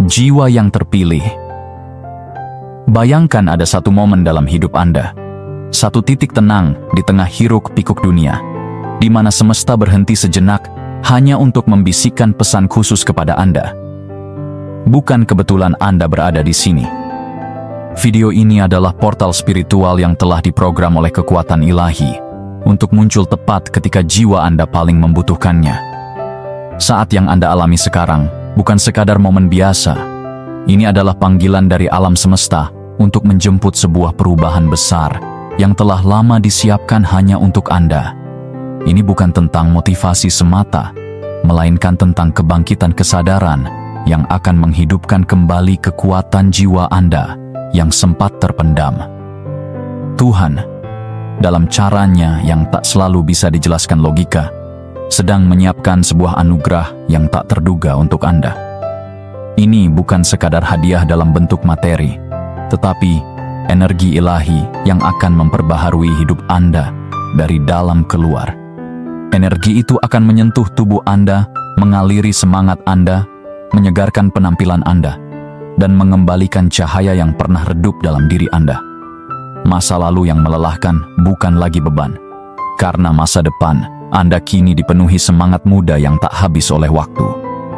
Jiwa yang terpilih. Bayangkan ada satu momen dalam hidup Anda, satu titik tenang di tengah hiruk-pikuk dunia, di mana semesta berhenti sejenak hanya untuk membisikkan pesan khusus kepada Anda. Bukan kebetulan Anda berada di sini. Video ini adalah portal spiritual yang telah diprogram oleh kekuatan ilahi untuk muncul tepat ketika jiwa Anda paling membutuhkannya. Saat yang Anda alami sekarang bukan sekadar momen biasa. Ini adalah panggilan dari alam semesta untuk menjemput sebuah perubahan besar yang telah lama disiapkan hanya untuk Anda. Ini bukan tentang motivasi semata, melainkan tentang kebangkitan kesadaran yang akan menghidupkan kembali kekuatan jiwa Anda yang sempat terpendam. Tuhan, dalam caranya yang tak selalu bisa dijelaskan logika, sedang menyiapkan sebuah anugerah yang tak terduga untuk Anda. Ini bukan sekadar hadiah dalam bentuk materi, tetapi energi ilahi yang akan memperbaharui hidup Anda dari dalam keluar. Energi itu akan menyentuh tubuh Anda, mengaliri semangat Anda, menyegarkan penampilan Anda, dan mengembalikan cahaya yang pernah redup dalam diri Anda. Masa lalu yang melelahkan bukan lagi beban, karena masa depan Anda kini dipenuhi semangat muda yang tak habis oleh waktu.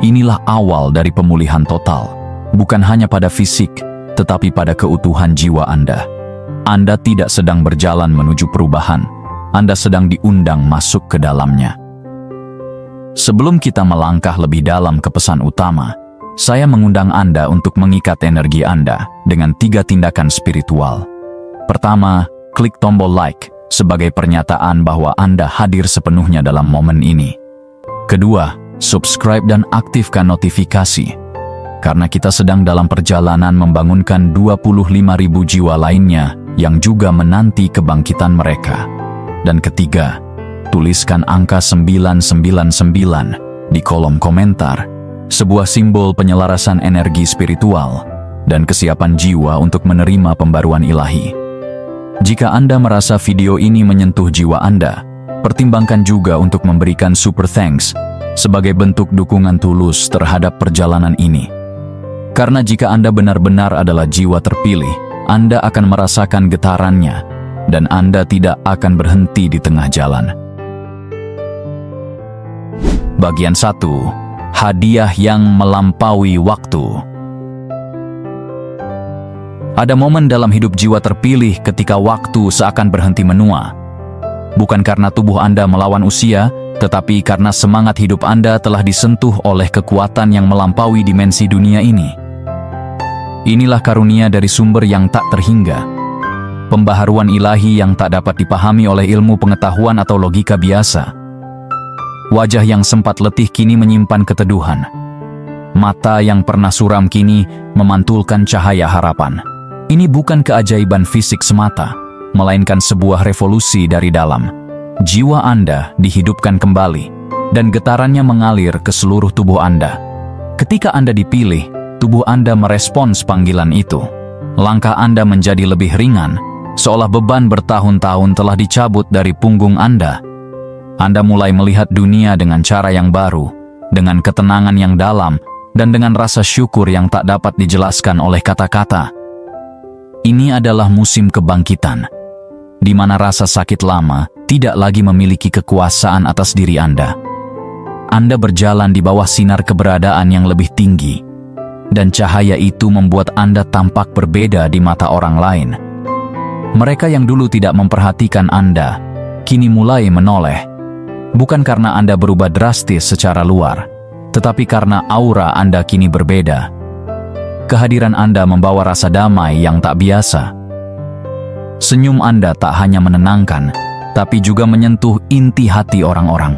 Inilah awal dari pemulihan total, bukan hanya pada fisik, tetapi pada keutuhan jiwa Anda. Anda tidak sedang berjalan menuju perubahan, Anda sedang diundang masuk ke dalamnya. Sebelum kita melangkah lebih dalam ke pesan utama, saya mengundang Anda untuk mengikat energi Anda dengan 3 tindakan spiritual. Pertama, klik tombol like sebagai pernyataan bahwa Anda hadir sepenuhnya dalam momen ini. Kedua, subscribe dan aktifkan notifikasi, karena kita sedang dalam perjalanan membangunkan 25.000 jiwa lainnya yang juga menanti kebangkitan mereka. Dan ketiga, tuliskan angka 999 di kolom komentar, sebuah simbol penyelarasan energi spiritual dan kesiapan jiwa untuk menerima pembaruan ilahi. Jika Anda merasa video ini menyentuh jiwa Anda, pertimbangkan juga untuk memberikan super thanks sebagai bentuk dukungan tulus terhadap perjalanan ini. Karena jika Anda benar-benar adalah jiwa terpilih, Anda akan merasakan getarannya, dan Anda tidak akan berhenti di tengah jalan. Bagian 1. Hadiah yang melampaui waktu. Ada momen dalam hidup jiwa terpilih ketika waktu seakan berhenti menua. Bukan karena tubuh Anda melawan usia, tetapi karena semangat hidup Anda telah disentuh oleh kekuatan yang melampaui dimensi dunia ini. Inilah karunia dari sumber yang tak terhingga. Pembaharuan ilahi yang tak dapat dipahami oleh ilmu pengetahuan atau logika biasa. Wajah yang sempat letih kini menyimpan keteduhan. Mata yang pernah suram kini memantulkan cahaya harapan. Ini bukan keajaiban fisik semata, melainkan sebuah revolusi dari dalam. Jiwa Anda dihidupkan kembali, dan getarannya mengalir ke seluruh tubuh Anda. Ketika Anda dipilih, tubuh Anda merespons panggilan itu. Langkah Anda menjadi lebih ringan, seolah beban bertahun-tahun telah dicabut dari punggung Anda. Anda mulai melihat dunia dengan cara yang baru, dengan ketenangan yang dalam, dan dengan rasa syukur yang tak dapat dijelaskan oleh kata-kata. Ini adalah musim kebangkitan, di mana rasa sakit lama tidak lagi memiliki kekuasaan atas diri Anda. Anda berjalan di bawah sinar keberadaan yang lebih tinggi, dan cahaya itu membuat Anda tampak berbeda di mata orang lain. Mereka yang dulu tidak memperhatikan Anda, kini mulai menoleh. Bukan karena Anda berubah drastis secara luar, tetapi karena aura Anda kini berbeda. Kehadiran Anda membawa rasa damai yang tak biasa. Senyum Anda tak hanya menenangkan, tapi juga menyentuh inti hati orang-orang.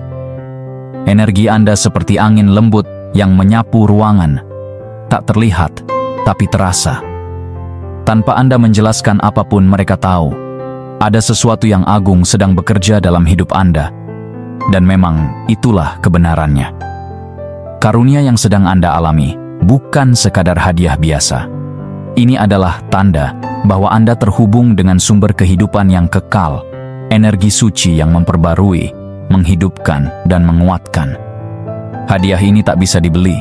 Energi Anda seperti angin lembut yang menyapu ruangan, tak terlihat, tapi terasa. Tanpa Anda menjelaskan apapun, mereka tahu ada sesuatu yang agung sedang bekerja dalam hidup Anda. Dan memang itulah kebenarannya. Karunia yang sedang Anda alami bukan sekadar hadiah biasa. Ini adalah tanda bahwa Anda terhubung dengan sumber kehidupan yang kekal, energi suci yang memperbarui, menghidupkan, dan menguatkan. Hadiah ini tak bisa dibeli,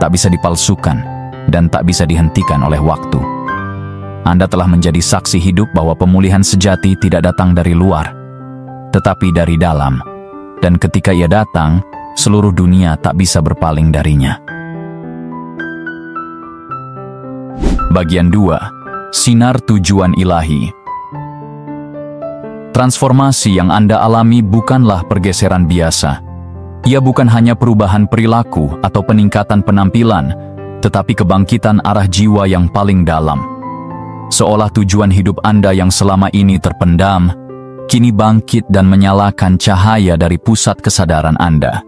tak bisa dipalsukan, dan tak bisa dihentikan oleh waktu. Anda telah menjadi saksi hidup bahwa pemulihan sejati tidak datang dari luar, tetapi dari dalam. Dan ketika ia datang, seluruh dunia tak bisa berpaling darinya. Bagian 2. Sinar tujuan ilahi. Transformasi yang Anda alami bukanlah pergeseran biasa. Ia bukan hanya perubahan perilaku atau peningkatan penampilan, tetapi kebangkitan arah jiwa yang paling dalam. Seolah tujuan hidup Anda yang selama ini terpendam, kini bangkit dan menyalakan cahaya dari pusat kesadaran Anda.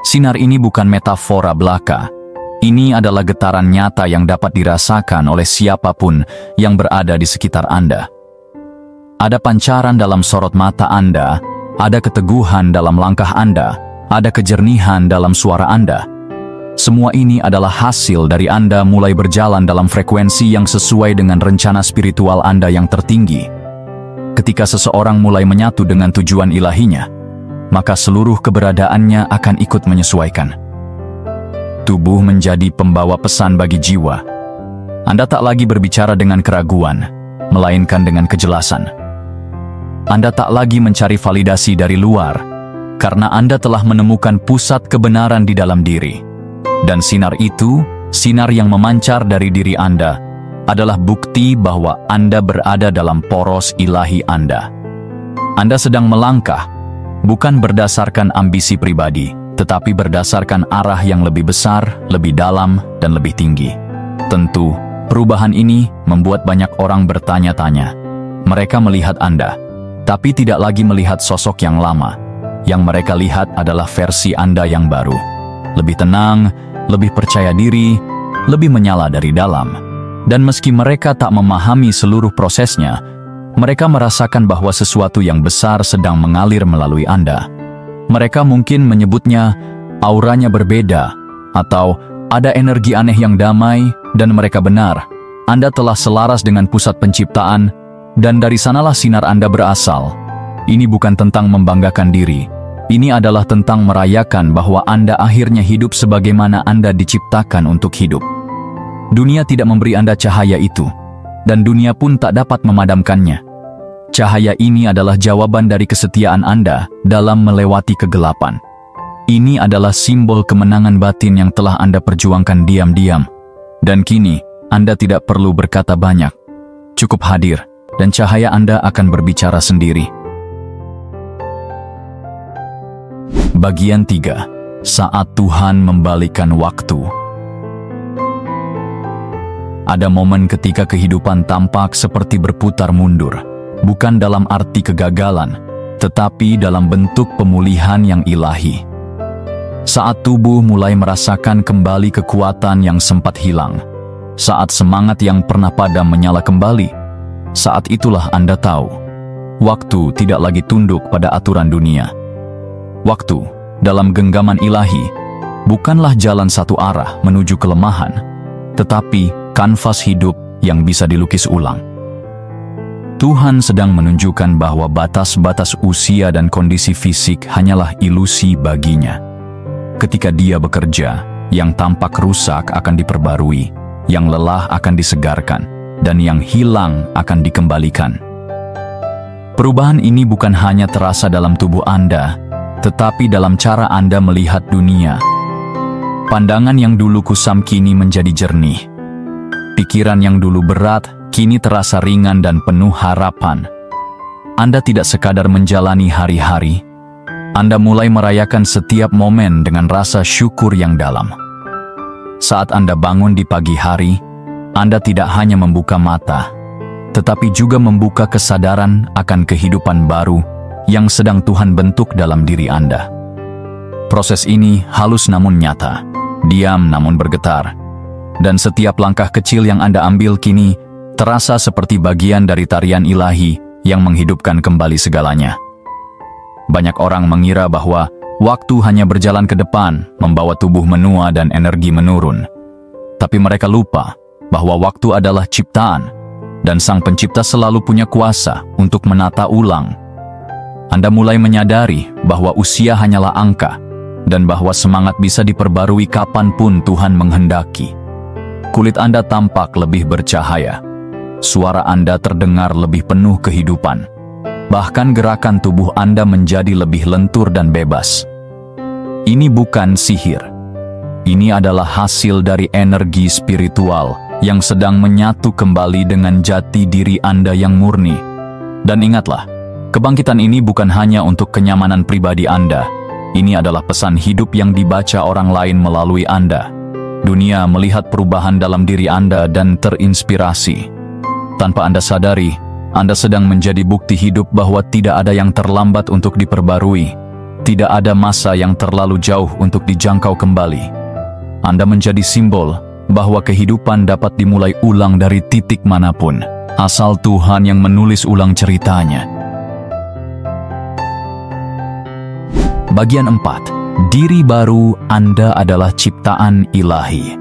Sinar ini bukan metafora belaka. Ini adalah getaran nyata yang dapat dirasakan oleh siapapun yang berada di sekitar Anda. Ada pancaran dalam sorot mata Anda, ada keteguhan dalam langkah Anda, ada kejernihan dalam suara Anda. Semua ini adalah hasil dari Anda mulai berjalan dalam frekuensi yang sesuai dengan rencana spiritual Anda yang tertinggi. Ketika seseorang mulai menyatu dengan tujuan ilahinya, maka seluruh keberadaannya akan ikut menyesuaikan. Tubuh menjadi pembawa pesan bagi jiwa. Anda tak lagi berbicara dengan keraguan, melainkan dengan kejelasan. Anda tak lagi mencari validasi dari luar, karena Anda telah menemukan pusat kebenaran di dalam diri. Dan sinar itu, sinar yang memancar dari diri Anda, adalah bukti bahwa Anda berada dalam poros ilahi Anda. Anda sedang melangkah, bukan berdasarkan ambisi pribadi, tetapi berdasarkan arah yang lebih besar, lebih dalam, dan lebih tinggi. Tentu, perubahan ini membuat banyak orang bertanya-tanya. Mereka melihat Anda, tapi tidak lagi melihat sosok yang lama. Yang mereka lihat adalah versi Anda yang baru. Lebih tenang, lebih percaya diri, lebih menyala dari dalam. Dan meski mereka tak memahami seluruh prosesnya, mereka merasakan bahwa sesuatu yang besar sedang mengalir melalui Anda. Mereka mungkin menyebutnya auranya berbeda, atau ada energi aneh yang damai, dan mereka benar. Anda telah selaras dengan pusat penciptaan, dan dari sanalah sinar Anda berasal. Ini bukan tentang membanggakan diri. Ini adalah tentang merayakan bahwa Anda akhirnya hidup sebagaimana Anda diciptakan untuk hidup. Dunia tidak memberi Anda cahaya itu, dan dunia pun tak dapat memadamkannya. Cahaya ini adalah jawaban dari kesetiaan Anda dalam melewati kegelapan. Ini adalah simbol kemenangan batin yang telah Anda perjuangkan diam-diam. Dan kini, Anda tidak perlu berkata banyak. Cukup hadir, dan cahaya Anda akan berbicara sendiri. Bagian 3. Saat Tuhan membalikkan waktu. Ada momen ketika kehidupan tampak seperti berputar mundur, bukan dalam arti kegagalan, tetapi dalam bentuk pemulihan yang ilahi. Saat tubuh mulai merasakan kembali kekuatan yang sempat hilang, saat semangat yang pernah padam menyala kembali, saat itulah Anda tahu, waktu tidak lagi tunduk pada aturan dunia. Waktu, dalam genggaman ilahi, bukanlah jalan satu arah menuju kelemahan, tetapi kanvas hidup yang bisa dilukis ulang. Tuhan sedang menunjukkan bahwa batas-batas usia dan kondisi fisik hanyalah ilusi baginya. Ketika Dia bekerja, yang tampak rusak akan diperbarui, yang lelah akan disegarkan, dan yang hilang akan dikembalikan. Perubahan ini bukan hanya terasa dalam tubuh Anda, tetapi dalam cara Anda melihat dunia. Pandangan yang dulu kusam kini menjadi jernih. Pikiran yang dulu berat kini terasa ringan dan penuh harapan. Anda tidak sekadar menjalani hari-hari, Anda mulai merayakan setiap momen dengan rasa syukur yang dalam. Saat Anda bangun di pagi hari, Anda tidak hanya membuka mata, tetapi juga membuka kesadaran akan kehidupan baru yang sedang Tuhan bentuk dalam diri Anda. Proses ini halus namun nyata, diam namun bergetar, dan setiap langkah kecil yang Anda ambil kini terasa seperti bagian dari tarian ilahi yang menghidupkan kembali segalanya. Banyak orang mengira bahwa waktu hanya berjalan ke depan, membawa tubuh menua dan energi menurun. Tapi mereka lupa bahwa waktu adalah ciptaan, dan Sang Pencipta selalu punya kuasa untuk menata ulang. Anda mulai menyadari bahwa usia hanyalah angka, dan bahwa semangat bisa diperbarui kapanpun Tuhan menghendaki. Kulit Anda tampak lebih bercahaya. Suara Anda terdengar lebih penuh kehidupan. Bahkan gerakan tubuh Anda menjadi lebih lentur dan bebas. Ini bukan sihir. Ini adalah hasil dari energi spiritual yang sedang menyatu kembali dengan jati diri Anda yang murni. Dan ingatlah, kebangkitan ini bukan hanya untuk kenyamanan pribadi Anda. Ini adalah pesan hidup yang dibaca orang lain melalui Anda. Dunia melihat perubahan dalam diri Anda dan terinspirasi. Tanpa Anda sadari, Anda sedang menjadi bukti hidup bahwa tidak ada yang terlambat untuk diperbarui. Tidak ada masa yang terlalu jauh untuk dijangkau kembali. Anda menjadi simbol bahwa kehidupan dapat dimulai ulang dari titik manapun, asal Tuhan yang menulis ulang ceritanya. Bagian 4. Diri baru Anda adalah ciptaan ilahi.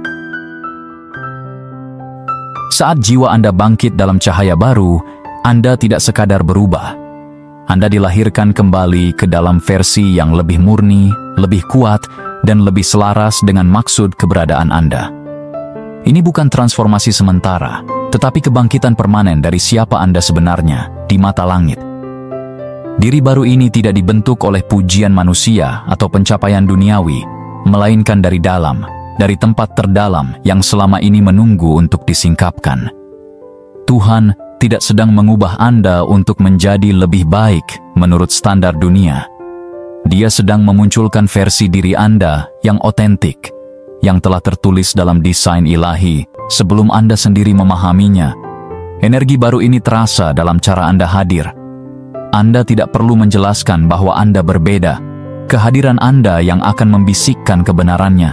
Saat jiwa Anda bangkit dalam cahaya baru, Anda tidak sekadar berubah. Anda dilahirkan kembali ke dalam versi yang lebih murni, lebih kuat, dan lebih selaras dengan maksud keberadaan Anda. Ini bukan transformasi sementara, tetapi kebangkitan permanen dari siapa Anda sebenarnya di mata langit. Diri baru ini tidak dibentuk oleh pujian manusia atau pencapaian duniawi, melainkan dari dalam, dari tempat terdalam yang selama ini menunggu untuk disingkapkan. Tuhan tidak sedang mengubah Anda untuk menjadi lebih baik menurut standar dunia. Dia sedang memunculkan versi diri Anda yang otentik, yang telah tertulis dalam desain ilahi sebelum Anda sendiri memahaminya. Energi baru ini terasa dalam cara Anda hadir. Anda tidak perlu menjelaskan bahwa Anda berbeda. Kehadiran Anda yang akan membisikkan kebenarannya.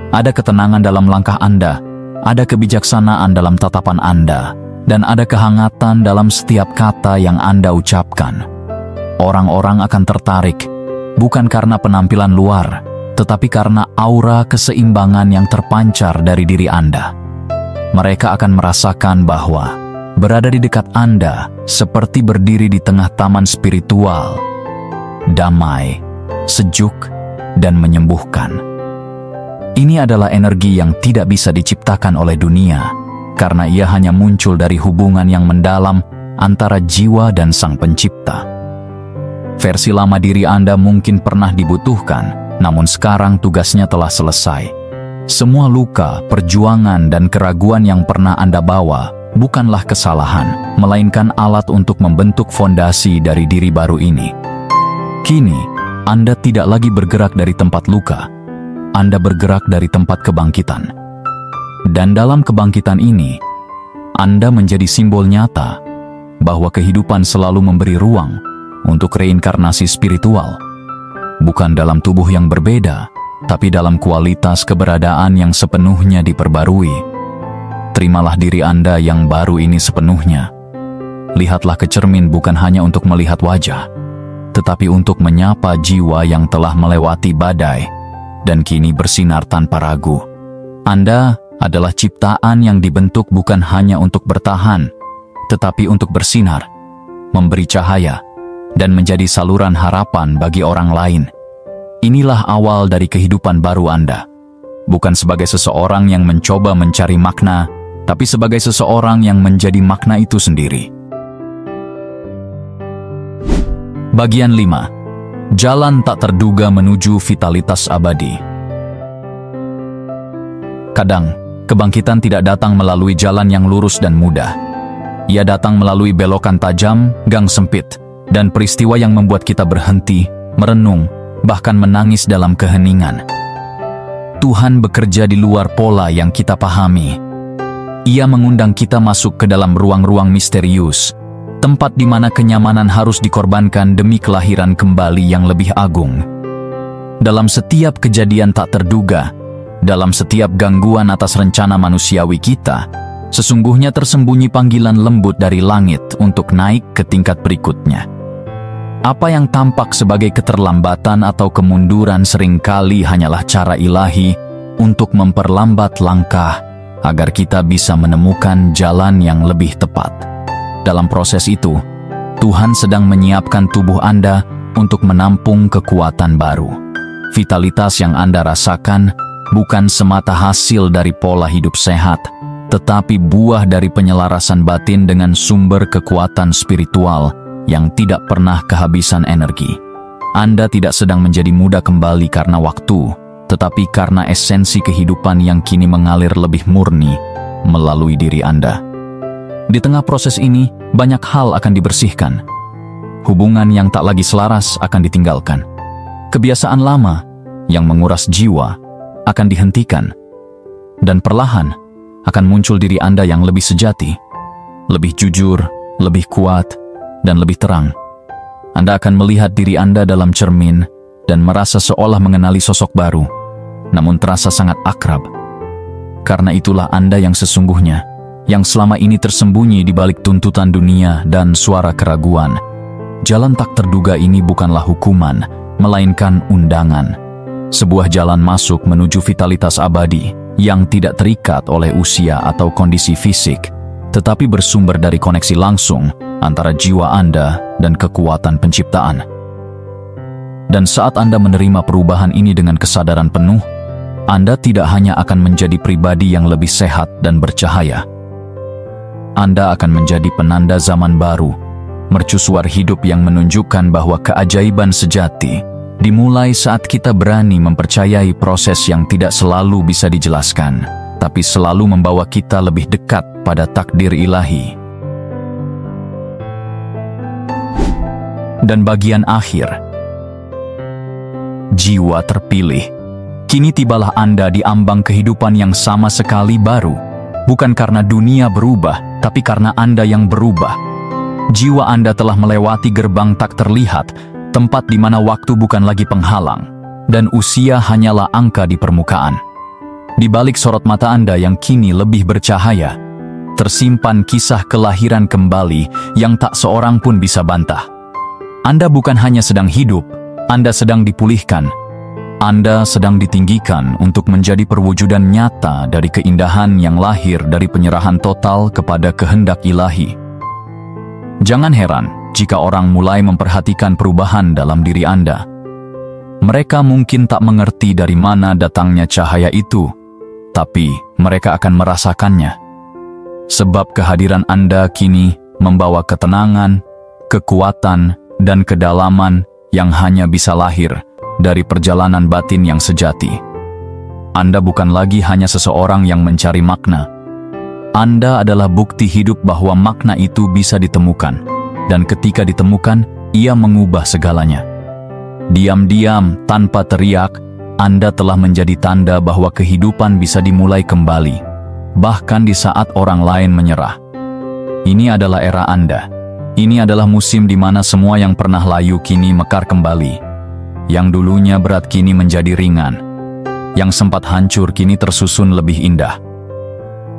Ada ketenangan dalam langkah Anda, ada kebijaksanaan dalam tatapan Anda, dan ada kehangatan dalam setiap kata yang Anda ucapkan. Orang-orang akan tertarik, bukan karena penampilan luar, tetapi karena aura keseimbangan yang terpancar dari diri Anda. Mereka akan merasakan bahwa berada di dekat Anda seperti berdiri di tengah taman spiritual, damai, sejuk, dan menyembuhkan. Ini adalah energi yang tidak bisa diciptakan oleh dunia, karena ia hanya muncul dari hubungan yang mendalam antara jiwa dan Sang Pencipta. Versi lama diri Anda mungkin pernah dibutuhkan, namun sekarang tugasnya telah selesai. Semua luka, perjuangan, dan keraguan yang pernah Anda bawa bukanlah kesalahan, melainkan alat untuk membentuk fondasi dari diri baru ini. Kini, Anda tidak lagi bergerak dari tempat luka. Anda bergerak dari tempat kebangkitan. Dan dalam kebangkitan ini, Anda menjadi simbol nyata bahwa kehidupan selalu memberi ruang untuk reinkarnasi spiritual. Bukan dalam tubuh yang berbeda, tapi dalam kualitas keberadaan yang sepenuhnya diperbarui. Terimalah diri Anda yang baru ini sepenuhnya. Lihatlah ke cermin bukan hanya untuk melihat wajah, tetapi untuk menyapa jiwa yang telah melewati badai dan kini bersinar tanpa ragu. Anda adalah ciptaan yang dibentuk bukan hanya untuk bertahan, tetapi untuk bersinar, memberi cahaya, dan menjadi saluran harapan bagi orang lain. Inilah awal dari kehidupan baru Anda. Bukan sebagai seseorang yang mencoba mencari makna, tapi sebagai seseorang yang menjadi makna itu sendiri. Bagian 5. Jalan tak terduga menuju vitalitas abadi. Kadang, kebangkitan tidak datang melalui jalan yang lurus dan mudah. Ia datang melalui belokan tajam, gang sempit, dan peristiwa yang membuat kita berhenti, merenung, bahkan menangis dalam keheningan. Tuhan bekerja di luar pola yang kita pahami. Ia mengundang kita masuk ke dalam ruang-ruang misterius, tempat di mana kenyamanan harus dikorbankan demi kelahiran kembali yang lebih agung. Dalam setiap kejadian tak terduga, dalam setiap gangguan atas rencana manusiawi kita, sesungguhnya tersembunyi panggilan lembut dari langit untuk naik ke tingkat berikutnya. Apa yang tampak sebagai keterlambatan atau kemunduran seringkali hanyalah cara ilahi untuk memperlambat langkah agar kita bisa menemukan jalan yang lebih tepat. Dalam proses itu, Tuhan sedang menyiapkan tubuh Anda untuk menampung kekuatan baru. Vitalitas yang Anda rasakan bukan semata hasil dari pola hidup sehat, tetapi buah dari penyelarasan batin dengan sumber kekuatan spiritual yang tidak pernah kehabisan energi. Anda tidak sedang menjadi muda kembali karena waktu, tetapi karena esensi kehidupan yang kini mengalir lebih murni melalui diri Anda. Di tengah proses ini, banyak hal akan dibersihkan. Hubungan yang tak lagi selaras akan ditinggalkan. Kebiasaan lama yang menguras jiwa akan dihentikan. Dan perlahan akan muncul diri Anda yang lebih sejati, lebih jujur, lebih kuat, dan lebih terang. Anda akan melihat diri Anda dalam cermin dan merasa seolah mengenali sosok baru, namun terasa sangat akrab. Karena itulah Anda yang sesungguhnya, yang selama ini tersembunyi di balik tuntutan dunia dan suara keraguan. Jalan tak terduga ini bukanlah hukuman, melainkan undangan. Sebuah jalan masuk menuju vitalitas abadi yang tidak terikat oleh usia atau kondisi fisik, tetapi bersumber dari koneksi langsung antara jiwa Anda dan kekuatan penciptaan. Dan saat Anda menerima perubahan ini dengan kesadaran penuh, Anda tidak hanya akan menjadi pribadi yang lebih sehat dan bercahaya. Anda akan menjadi penanda zaman baru, mercusuar hidup yang menunjukkan bahwa keajaiban sejati dimulai saat kita berani mempercayai proses yang tidak selalu bisa dijelaskan, tapi selalu membawa kita lebih dekat pada takdir ilahi. Dan bagian akhir, jiwa terpilih. Kini tibalah Anda di ambang kehidupan yang sama sekali baru, bukan karena dunia berubah, tapi karena Anda yang berubah. Jiwa Anda telah melewati gerbang tak terlihat, tempat di mana waktu bukan lagi penghalang, dan usia hanyalah angka di permukaan. Di balik sorot mata Anda yang kini lebih bercahaya, tersimpan kisah kelahiran kembali yang tak seorang pun bisa bantah. Anda bukan hanya sedang hidup, Anda sedang dipulihkan. Anda sedang ditinggikan untuk menjadi perwujudan nyata dari keindahan yang lahir dari penyerahan total kepada kehendak ilahi. Jangan heran jika orang mulai memperhatikan perubahan dalam diri Anda. Mereka mungkin tak mengerti dari mana datangnya cahaya itu, tapi mereka akan merasakannya. Sebab kehadiran Anda kini membawa ketenangan, kekuatan, dan kedalaman yang hanya bisa lahir dari perjalanan batin yang sejati. Anda bukan lagi hanya seseorang yang mencari makna. Anda adalah bukti hidup bahwa makna itu bisa ditemukan, dan ketika ditemukan, ia mengubah segalanya. Diam-diam, tanpa teriak, Anda telah menjadi tanda bahwa kehidupan bisa dimulai kembali, bahkan di saat orang lain menyerah. Ini adalah era Anda. Ini adalah musim di mana semua yang pernah layu kini mekar kembali. Yang dulunya berat kini menjadi ringan. Yang sempat hancur kini tersusun lebih indah.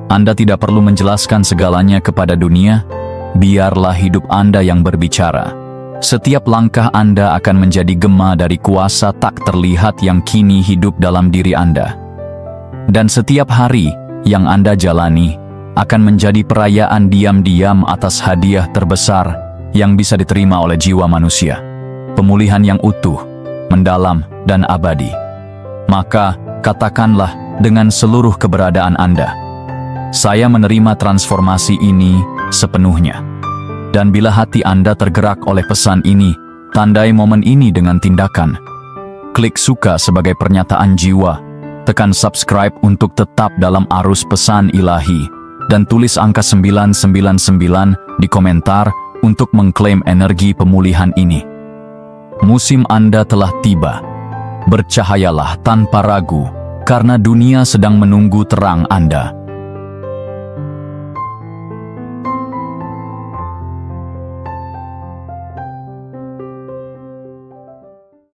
Anda tidak perlu menjelaskan segalanya kepada dunia, biarlah hidup Anda yang berbicara. Setiap langkah Anda akan menjadi gema dari kuasa tak terlihat yang kini hidup dalam diri Anda. Dan setiap hari yang Anda jalani akan menjadi perayaan diam-diam atas hadiah terbesar yang bisa diterima oleh jiwa manusia. Pemulihan yang utuh, mendalam, dan abadi. Maka, katakanlah dengan seluruh keberadaan Anda, saya menerima transformasi ini sepenuhnya. Dan bila hati Anda tergerak oleh pesan ini, tandai momen ini dengan tindakan. Klik suka sebagai pernyataan jiwa, tekan subscribe untuk tetap dalam arus pesan ilahi, dan tulis angka 999 di komentar untuk mengklaim energi pemulihan ini. Musim Anda telah tiba. Bercahayalah tanpa ragu, karena dunia sedang menunggu terang Anda.